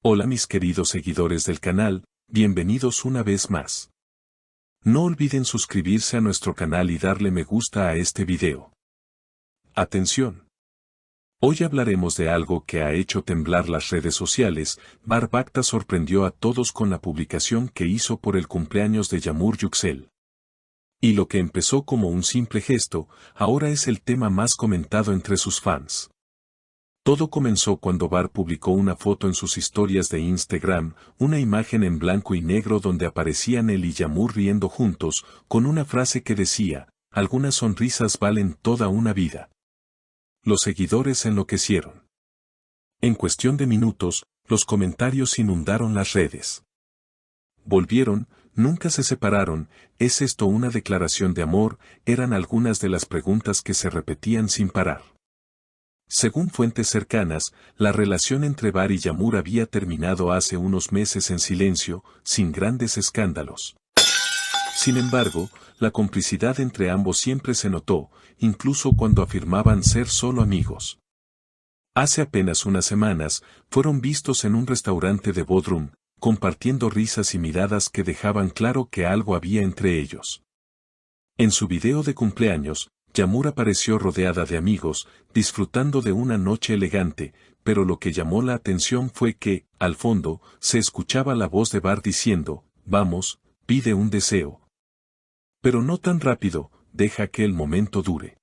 Hola mis queridos seguidores del canal, bienvenidos una vez más. No olviden suscribirse a nuestro canal y darle me gusta a este video. Atención. Hoy hablaremos de algo que ha hecho temblar las redes sociales. Bar Bakta sorprendió a todos con la publicación que hizo por el cumpleaños de Yağmur Yüksel. Y lo que empezó como un simple gesto, ahora es el tema más comentado entre sus fans. Todo comenzó cuando Bar publicó una foto en sus historias de Instagram, una imagen en blanco y negro donde aparecían él y Yağmur riendo juntos, con una frase que decía, algunas sonrisas valen toda una vida. Los seguidores enloquecieron. En cuestión de minutos, los comentarios inundaron las redes. Volvieron, nunca se separaron, ¿es esto una declaración de amor? Eran algunas de las preguntas que se repetían sin parar. Según fuentes cercanas, la relación entre Bar y Yağmur había terminado hace unos meses en silencio, sin grandes escándalos. Sin embargo, la complicidad entre ambos siempre se notó, incluso cuando afirmaban ser solo amigos. Hace apenas unas semanas, fueron vistos en un restaurante de Bodrum, compartiendo risas y miradas que dejaban claro que algo había entre ellos. En su video de cumpleaños, Yağmur apareció rodeada de amigos, disfrutando de una noche elegante, pero lo que llamó la atención fue que, al fondo, se escuchaba la voz de Bar diciendo, vamos, pide un deseo. Pero no tan rápido, deja que el momento dure.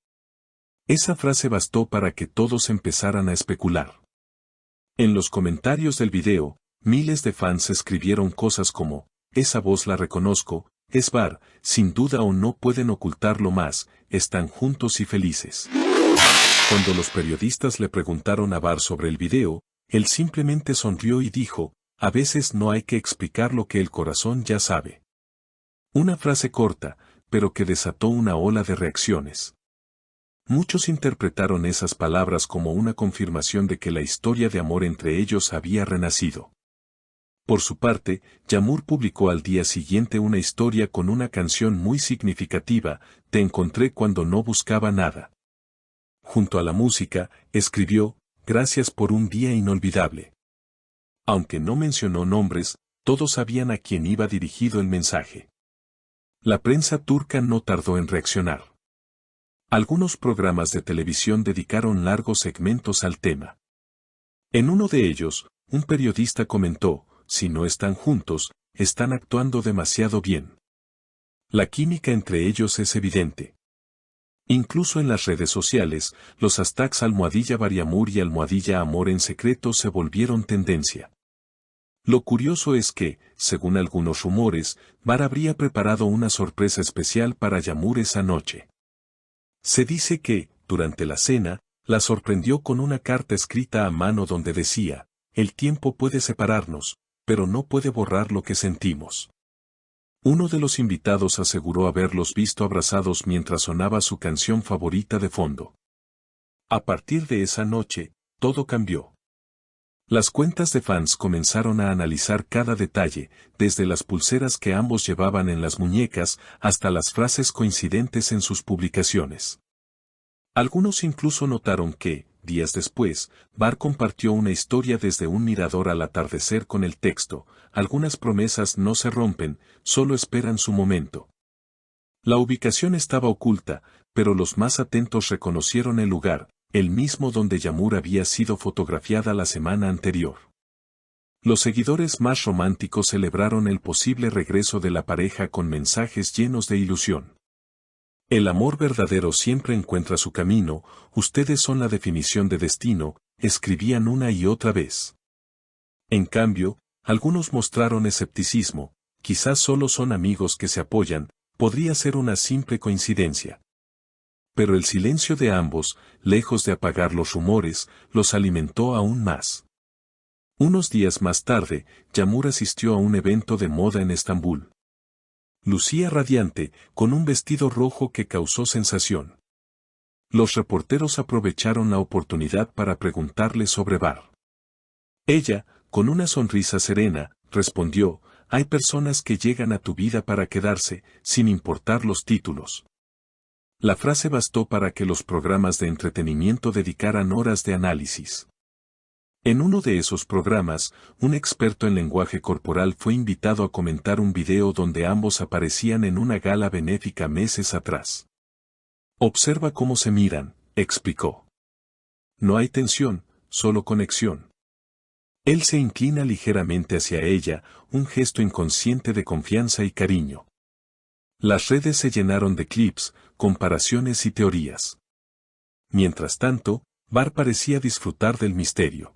Esa frase bastó para que todos empezaran a especular. En los comentarios del video, miles de fans escribieron cosas como, esa voz la reconozco, es Bar, sin duda o no pueden ocultarlo más, están juntos y felices. Cuando los periodistas le preguntaron a Bar sobre el video, él simplemente sonrió y dijo, a veces no hay que explicar lo que el corazón ya sabe. Una frase corta, pero que desató una ola de reacciones. Muchos interpretaron esas palabras como una confirmación de que la historia de amor entre ellos había renacido. Por su parte, Yağmur publicó al día siguiente una historia con una canción muy significativa, Te encontré cuando no buscaba nada. Junto a la música, escribió, gracias por un día inolvidable. Aunque no mencionó nombres, todos sabían a quién iba dirigido el mensaje. La prensa turca no tardó en reaccionar. Algunos programas de televisión dedicaron largos segmentos al tema. En uno de ellos, un periodista comentó, si no están juntos, están actuando demasiado bien. La química entre ellos es evidente. Incluso en las redes sociales, los hashtags #Baryamur y #Amor en secreto se volvieron tendencia. Lo curioso es que, según algunos rumores, Bar habría preparado una sorpresa especial para Yağmur esa noche. Se dice que, durante la cena, la sorprendió con una carta escrita a mano donde decía, el tiempo puede separarnos, pero no puede borrar lo que sentimos. Uno de los invitados aseguró haberlos visto abrazados mientras sonaba su canción favorita de fondo. A partir de esa noche, todo cambió. Las cuentas de fans comenzaron a analizar cada detalle, desde las pulseras que ambos llevaban en las muñecas hasta las frases coincidentes en sus publicaciones. Algunos incluso notaron que, días después, Bar compartió una historia desde un mirador al atardecer con el texto, algunas promesas no se rompen, solo esperan su momento. La ubicación estaba oculta, pero los más atentos reconocieron el lugar, el mismo donde Yağmur había sido fotografiada la semana anterior. Los seguidores más románticos celebraron el posible regreso de la pareja con mensajes llenos de ilusión. El amor verdadero siempre encuentra su camino, ustedes son la definición de destino, escribían una y otra vez. En cambio, algunos mostraron escepticismo, quizás solo son amigos que se apoyan, podría ser una simple coincidencia. Pero el silencio de ambos, lejos de apagar los rumores, los alimentó aún más. Unos días más tarde, Yağmur asistió a un evento de moda en Estambul. Lucía radiante, con un vestido rojo que causó sensación. Los reporteros aprovecharon la oportunidad para preguntarle sobre Bar. Ella, con una sonrisa serena, respondió, hay personas que llegan a tu vida para quedarse, sin importar los títulos. La frase bastó para que los programas de entretenimiento dedicaran horas de análisis. En uno de esos programas, un experto en lenguaje corporal fue invitado a comentar un video donde ambos aparecían en una gala benéfica meses atrás. Observa cómo se miran, explicó. No hay tensión, solo conexión. Él se inclina ligeramente hacia ella, un gesto inconsciente de confianza y cariño. Las redes se llenaron de clips, comparaciones y teorías. Mientras tanto, Bar parecía disfrutar del misterio.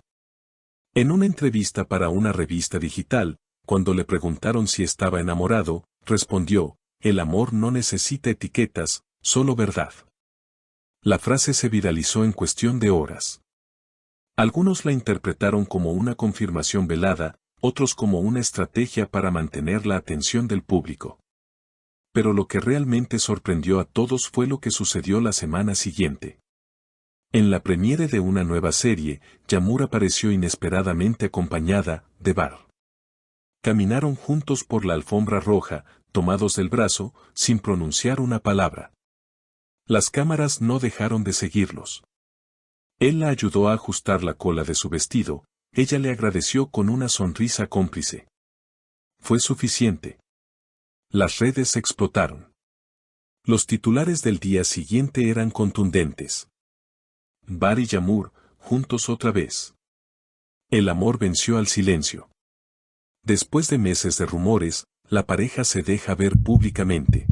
En una entrevista para una revista digital, cuando le preguntaron si estaba enamorado, respondió, el amor no necesita etiquetas, solo verdad. La frase se viralizó en cuestión de horas. Algunos la interpretaron como una confirmación velada, otros como una estrategia para mantener la atención del público. Pero lo que realmente sorprendió a todos fue lo que sucedió la semana siguiente. En la premiere de una nueva serie, Yamur apareció inesperadamente acompañada de Bar. Caminaron juntos por la alfombra roja, tomados del brazo, sin pronunciar una palabra. Las cámaras no dejaron de seguirlos. Él la ayudó a ajustar la cola de su vestido, ella le agradeció con una sonrisa cómplice. Fue suficiente. Las redes explotaron. Los titulares del día siguiente eran contundentes. Bar y Yamur, juntos otra vez. El amor venció al silencio. Después de meses de rumores, la pareja se deja ver públicamente.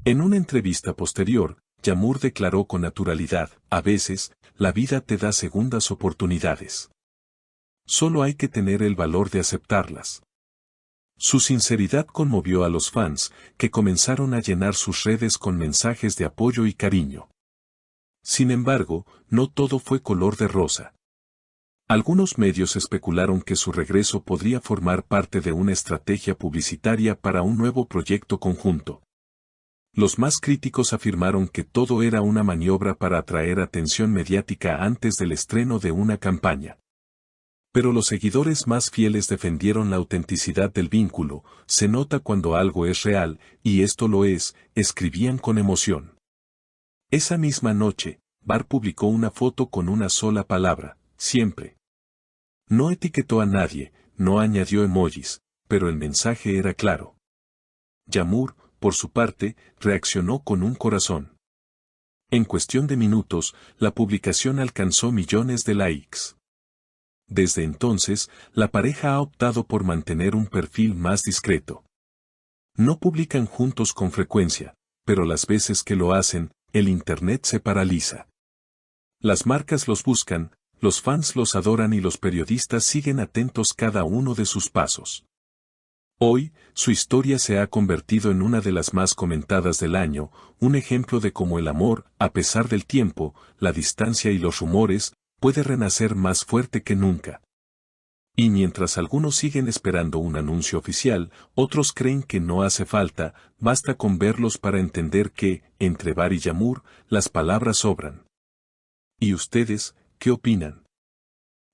En una entrevista posterior, Yamur declaró con naturalidad, a veces, la vida te da segundas oportunidades. Solo hay que tener el valor de aceptarlas. Su sinceridad conmovió a los fans, que comenzaron a llenar sus redes con mensajes de apoyo y cariño. Sin embargo, no todo fue color de rosa. Algunos medios especularon que su regreso podría formar parte de una estrategia publicitaria para un nuevo proyecto conjunto. Los más críticos afirmaron que todo era una maniobra para atraer atención mediática antes del estreno de una campaña. Pero los seguidores más fieles defendieron la autenticidad del vínculo, se nota cuando algo es real, y esto lo es, escribían con emoción. Esa misma noche, Bar publicó una foto con una sola palabra, siempre. No etiquetó a nadie, no añadió emojis, pero el mensaje era claro. Yamur, por su parte, reaccionó con un corazón. En cuestión de minutos, la publicación alcanzó millones de likes. Desde entonces, la pareja ha optado por mantener un perfil más discreto. No publican juntos con frecuencia, pero las veces que lo hacen, el internet se paraliza. Las marcas los buscan, los fans los adoran y los periodistas siguen atentos cada uno de sus pasos. Hoy, su historia se ha convertido en una de las más comentadas del año, un ejemplo de cómo el amor, a pesar del tiempo, la distancia y los rumores, puede renacer más fuerte que nunca. Y mientras algunos siguen esperando un anuncio oficial, otros creen que no hace falta, basta con verlos para entender que, entre Bar y Yamur, las palabras sobran. ¿Y ustedes, qué opinan?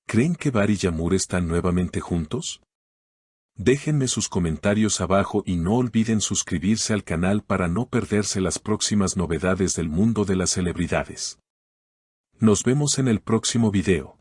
¿Creen que Bar y Yamur están nuevamente juntos? Déjenme sus comentarios abajo y no olviden suscribirse al canal para no perderse las próximas novedades del mundo de las celebridades. Nos vemos en el próximo video.